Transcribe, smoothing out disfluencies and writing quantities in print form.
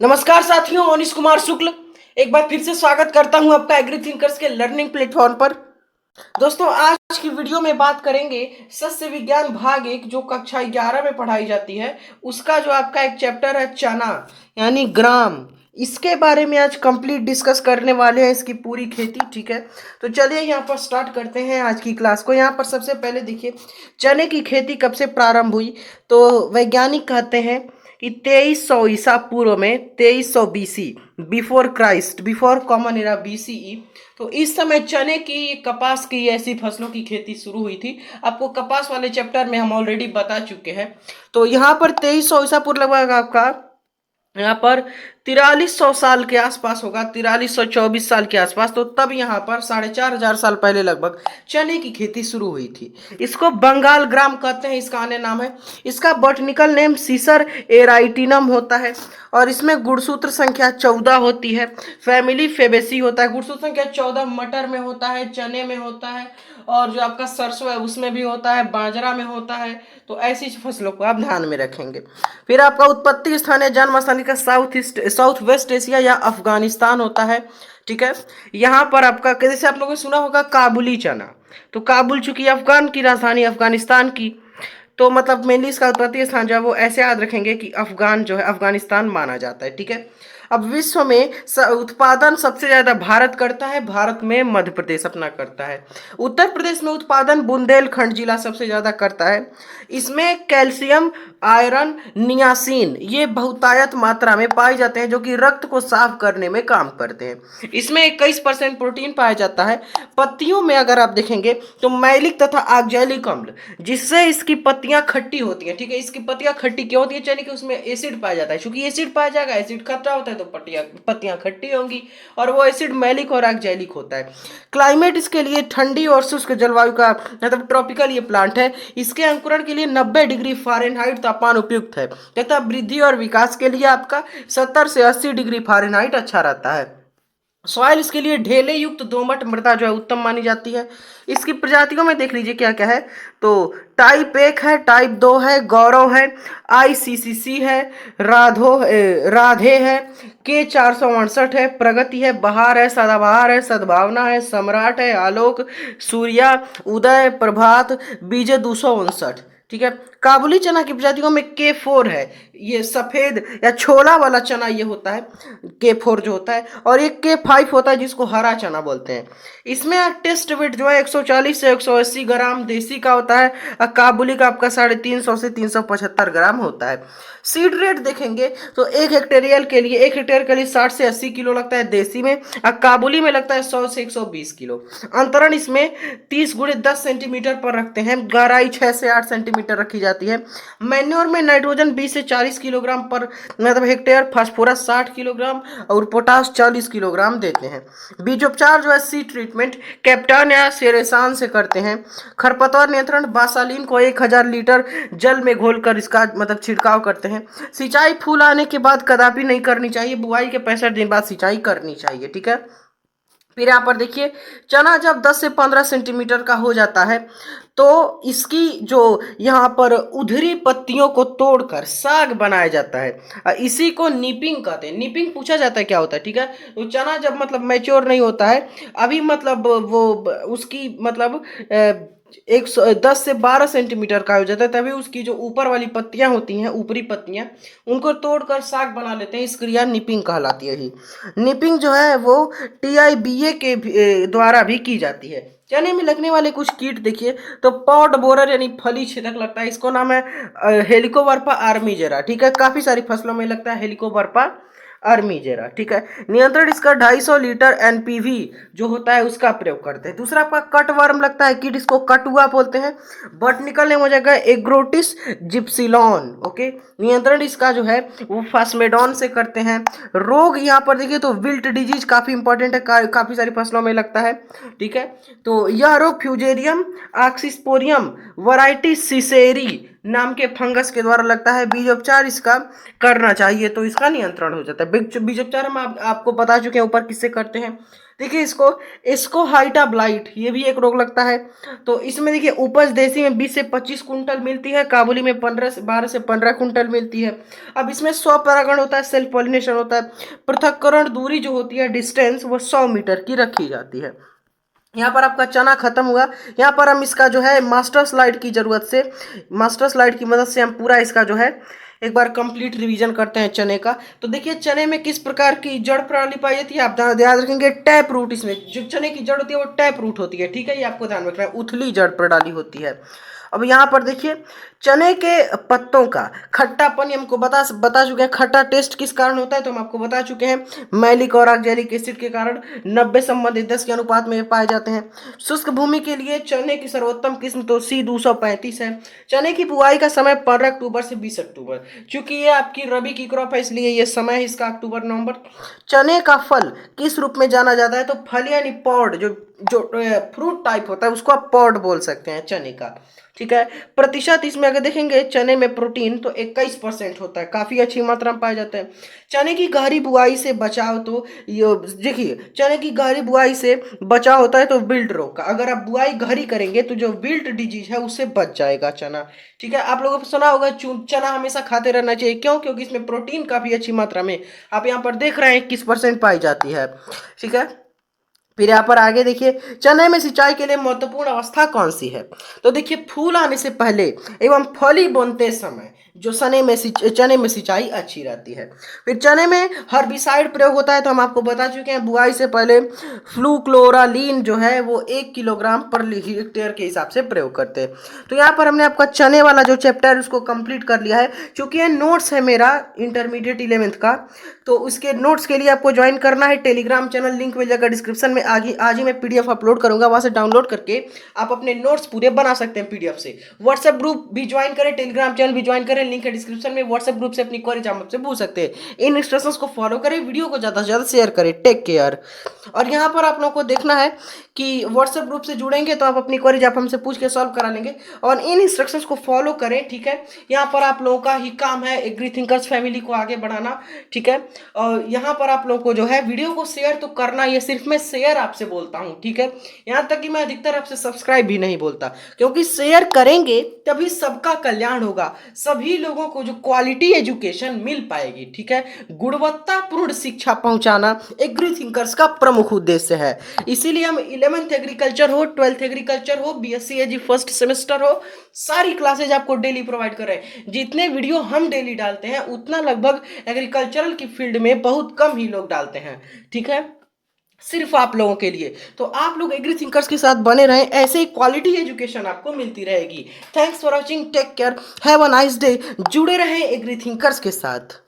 नमस्कार साथियों, मनीष कुमार शुक्ल एक बार फिर से स्वागत करता हूं आपका एग्री थिंकर्स के लर्निंग प्लेटफॉर्म पर। दोस्तों, आज की वीडियो में बात करेंगे सस्य विज्ञान भाग 1 जो कक्षा 11 में पढ़ाई जाती है। उसका जो आपका एक चैप्टर है चना यानी ग्राम, इसके बारे में आज कंप्लीट डिस्कस करने वाले हैं, इसकी पूरी खेती। ठीक है, तो चलिए यहाँ पर स्टार्ट करते हैं आज की क्लास को। यहाँ पर सबसे पहले देखिए, चने की खेती कब से प्रारंभ हुई। तो वैज्ञानिक कहते हैं कि 2300 ईसा पूर्व में, 2300 BC, before Christ, before common era, BCE. तो इस समय चने की, कपास की, ऐसी फसलों की खेती शुरू हुई थी। आपको कपास वाले चैप्टर में हम ऑलरेडी बता चुके हैं। तो यहाँ पर 2300 ईसा पूर्व लगभग आपका यहाँ पर 4300 साल के आसपास होगा, 4324 साल के आसपास। तो तब यहाँ पर 4500 साल पहले लगभग चने की खेती शुरू हुई थी। इसको बंगाल ग्राम कहते हैं, इसका अन्य नाम है। इसका बॉटनिकल नेम सीसर एराइटिनम होता है और इसमें गुणसूत्र संख्या 14 होती है। फैमिली फेबेसी होता है। गुणसूत्र संख्या 14 मटर में होता है, चने में होता है, और जो आपका सरसों है उसमें भी होता है, बाजरा में होता है। तो ऐसी फसलों को आप ध्यान में रखेंगे। फिर आपका उत्पत्ति स्थान है जन्म स्थान का साउथ वेस्ट एशिया या अफगानिस्तान होता है। ठीक है, यहाँ पर आपका, जैसे आप लोगों ने सुना होगा काबुली चना, तो काबुल चूंकि अफगान की राजधानी, अफगानिस्तान की, तो मतलब मेनली इसका उत्पत्ति स्थान जो है वो ऐसे याद रखेंगे कि अफगान जो है अफगानिस्तान माना जाता है। ठीक है, अब विश्व में उत्पादन सबसे ज्यादा भारत करता है। भारत में मध्य प्रदेश अपना करता है। उत्तर प्रदेश में उत्पादन बुंदेलखंड जिला सबसे ज्यादा करता है। इसमें कैल्शियम, आयरन, नियासिन ये बहुतायत मात्रा में पाए जाते हैं, जो कि रक्त को साफ करने में काम करते हैं। इसमें 21% प्रोटीन पाया जाता है। पत्तियों में अगर आप देखेंगे तो मैलिक तथा आक्जेलिक अम्ल, जिससे इसकी पत्तियां खट्टी होती हैं। ठीक है, इसकी पत्तियां खट्टी क्यों होती है? यानी कि उसमें एसिड पाया जाता है। क्योंकि एसिड पाया जाएगा, एसिड खट्टा होता है, तो पत्तियां खट्टी होंगी, और वो एसिड मैलिक और आक्जेलिक होता है। क्लाइमेट इसके लिए ठंडी और शुष्क जलवायु का, मतलब ट्रॉपिकल ये प्लांट है। इसके अंकुरण के लिए 90 डिग्री फ़ारेनहाइट तापमान उपयुक्त है तथा वृद्धि और विकास के लिए आपका 70 से 80 डिग्री फ़ारेनहाइट अच्छा रहता है। सॉइल इसके लिए ढेले युक्त दोमट मृदा जो है उत्तम मानी जाती है। इसकी प्रजातियों में देख लीजिए क्या क्या है। तो टाइप 1 है, टाइप 2 है, गौरव है, ICCC है, राधे है, K 468 है, प्रगति है, बहार है, सदाबहार है, सद्भावना है, सम्राट है, आलोक, सूर्या, उदय, प्रभात, बीजे 259। ठीक है, काबुली चना की प्रजातियों में K4 है, ये सफेद या छोला वाला चना ये होता है, K4 जो होता है, और ये K5 होता है जिसको हरा चना बोलते हैं। इसमें टेस्ट वेट जो है 140 से 180 ग्राम देसी का होता है, और काबुली का आपका 350 से 375 ग्राम होता है। सीड रेट देखेंगे तो 1 हेक्टेयर के लिए 60 से 80 किलो लगता है देसी में, और काबुली में लगता है 100 से 120 किलो। अंतरण इसमें 30 गुणे 10 सेंटीमीटर पर रखते हैं। गहराई 6 से 8 सेंटीमीटर रखी जाती है। मैन्योर में नाइट्रोजन 20 से 40 किलोग्राम पर मतलब हेक्टेयर, फास्फोरस 60 किलोग्राम और पोटास 40 किलोग्राम देते हैं। बीजोपचार जो है सीड ट्रीटमेंट कैप्टान या सेरेसान से करते हैं। खरपतवार नियंत्रण बासालीन को 1000 लीटर जल में घोलकर इसका मतलब छिड़काव करते हैं। सिंचाई फूल आने के बाद कदापि नहीं करनी चाहिए, बुआई के 65 दिन बाद सिंचाई करनी चाहिए। ठीक है, फिर यहाँ पर देखिए, चना जब 10 से 15 सेंटीमीटर का हो जाता है तो इसकी जो यहाँ पर उधरी पत्तियों को तोड़कर साग बनाया जाता है। इसी को नीपिंग कहते हैं। नीपिंग पूछा जाता है क्या होता है। ठीक है, तो चना जब मतलब मैच्योर नहीं होता है अभी, मतलब वो उसकी मतलब 10 से 12 सेंटीमीटर का हो जाता है, तभी उसकी जो ऊपर वाली पत्तियां होती हैं, ऊपरी पत्तियां, उनको तोड़कर साग बना लेते हैं। इस क्रिया निपिंग कहलाती है। ही निपिंग जो है वो TIBA के द्वारा भी की जाती है। चने में लगने वाले कुछ कीट देखिए, तो पॉड बोरर यानी फली छेदक लगता है, इसको नाम है हेलिकोवर्पा आर्मीजेरा। ठीक है, काफी सारी फसलों में लगता है हेलिकोवर्पा आर्मीजेरा। ठीक है, नियंत्रण इसका 250 लीटर NPV जो होता है उसका प्रयोग करते हैं। दूसरा आपका कट वर्म लगता है कीट, इसको कटुआ बोलते हैं। बॉटनिकल नेम हो जाएगा एग्रोटिस जिप्सिलॉन। ओके, नियंत्रण इसका जो है वो फास्मेडॉन से करते हैं। रोग यहाँ पर देखिए तो विल्ट डिजीज काफी इंपॉर्टेंट है, काफी सारी फसलों में लगता है। ठीक है, तो यह रोग फ्यूजेरियम ऑक्सीस्पोरियम वैरायटी सिसेरी नाम के फंगस के द्वारा लगता है। बीजोपचार इसका करना चाहिए तो इसका नियंत्रण हो जाता है। बीजोपचार हम आपको बता चुके हैं ऊपर किससे करते हैं। देखिए इसको हाइटा ब्लाइट, ये भी एक रोग लगता है। तो इसमें देखिए उपज देसी में 20 से 25 कुंटल मिलती है, काबुली में 12 से 15 कुंटल मिलती है। अब इसमें 100 परागण होता है, सेल्फ पॉलिनेशन होता है। पृथक्करण दूरी जो होती है डिस्टेंस, वो 100 मीटर की रखी जाती है। यहाँ पर आपका चना खत्म हुआ। यहाँ पर हम इसका जो है मास्टर स्लाइड की जरूरत से, मास्टर स्लाइड की मदद से हम पूरा इसका जो है एक बार कंप्लीट रिवीजन करते हैं चने का। तो देखिए चने में किस प्रकार की जड़ प्रणाली पाई जाती है, आप याद रखेंगे टैप रूट। इसमें जो चने की जड़ होती है वो टैप रूट होती है, ठीक है, ये आपको ध्यान रखना है। उथली जड़ प्रणाली होती है। अब यहाँ पर देखिए चने के पत्तों का खट्टापन हमको बता चुके हैं। खट्टा टेस्ट किस कारण होता है तो हम आपको बता चुके हैं, मैलिक और ऑक्जेलिक एसिड के कारण। 90 संबंधित 10 के अनुपात में पाए जाते हैं। शुष्क भूमि के लिए चने की सर्वोत्तम किस्म तो C235 है। चने की बुआई का समय 15 अक्टूबर से 20 अक्टूबर, क्योंकि ये आपकी रबी की क्रॉप है इसलिए ये समय है इसका अक्टूबर नवंबर। चने का फल किस रूप में जाना जाता है तो फल यानी पॉड, जो फ्रूट टाइप होता है उसको आप पॉड बोल सकते हैं चने का, ठीक है। प्रतिशत इसमें अगर देखेंगे चने में प्रोटीन तो 21% होता है, काफी अच्छी मात्रा में पाया जाता है। चने की गहरी बुआई से बचाव, तो ये देखिए चने की गहरी बुआई से बचाव होता है तो विल्ट रोग का। अगर आप बुआई गहरी करेंगे तो जो विल्ट डिजीज है उससे बच जाएगा चना, ठीक है। आप लोगों ने सुना होगा चना हमेशा खाते रहना चाहिए, क्यों? क्योंकि इसमें प्रोटीन काफी अच्छी मात्रा में आप यहाँ पर देख रहे हैं 21% पाई जाती है, ठीक है। फिर यहाँ पर आगे देखिए चने में सिंचाई के लिए महत्वपूर्ण अवस्था कौन सी है तो देखिए फूल आने से पहले एवं फली बोनते समय जो चने में सिंचाई अच्छी रहती है। फिर चने में हर्बिसाइड प्रयोग होता है तो हम आपको बता चुके हैं बुआई से पहले फ्लूक्लोरालीन जो है वो 1 किलोग्राम पर हेक्टेयर के हिसाब से प्रयोग करते हैं। तो यहाँ पर हमने आपका चने वाला जो चैप्टर उसको कंप्लीट कर लिया है। क्योंकि ये नोट्स है मेरा इंटरमीडिएट 11th का, तो उसके नोट्स के लिए आपको ज्वाइन करना है टेलीग्राम चैनल, लिंक मिल जाएगा डिस्क्रिप्शन में। आज ही मैं PDF अपलोड करूंगा, वहां से डाउनलोड करके आप अपने नोट्स पूरे बना सकते हैं PDF से। व्हाट्सएप ग्रुप भी ज्वाइन करें, टेलीग्राम चैनल भी ज्वाइन करें, लिंक है डिस्क्रिप्शन में। व्हाट्सएप ग्रुप से अपनी क्वेरी आप मुझसे पूछ सकते हैं। इन इंस्ट्रक्शंस को फॉलो करें, वीडियो को ज्यादा से ज्यादा शेयर करें। Take care. और यहाँ पर आप लोगों को देखना है कि व्हाट्सएप ग्रुप से जुड़ेंगे तो आप अपनी क्वेरीज आप हमसे पूछ के सॉल्व करा लेंगे, और इन इंस्ट्रक्शंस को फॉलो करें, ठीक है। यहाँ पर आप लोगों का ही काम है एग्री थिंकर्स फैमिली को आगे बढ़ाना, ठीक है। और यहाँ पर आप लोगों को जो है वीडियो को शेयर तो करना, ये सिर्फ मैं शेयर आपसे बोलता हूँ, ठीक है। यहाँ तक कि मैं अधिकतर आपसे सब्सक्राइब भी नहीं बोलता, क्योंकि शेयर करेंगे तभी सबका कल्याण होगा, सभी लोगों को जो क्वालिटी एजुकेशन मिल पाएगी, ठीक है। गुणवत्तापूर्ण शिक्षा पहुंचाना एग्री थिंकर्स का प्रमुख उद्देश्य है। इसीलिए हम 11th एग्रीकल्चर हो, 12th एग्रीकल्चर हो, BSc AG फर्स्ट सेमेस्टर हो, सारी क्लासेज आपको डेली प्रोवाइड कर रहे हैं। जितने वीडियो हम डेली डालते हैं उतना लगभग एग्रीकल्चरल की फील्ड में बहुत कम ही लोग डालते हैं, ठीक है, सिर्फ आप लोगों के लिए। तो आप लोग एग्री थिंकर्स के साथ बने रहें, ऐसे ही क्वालिटी एजुकेशन आपको मिलती रहेगी। Thanks for watching, take care, have a nice day. जुड़े रहें एग्री थिंकर्स के साथ।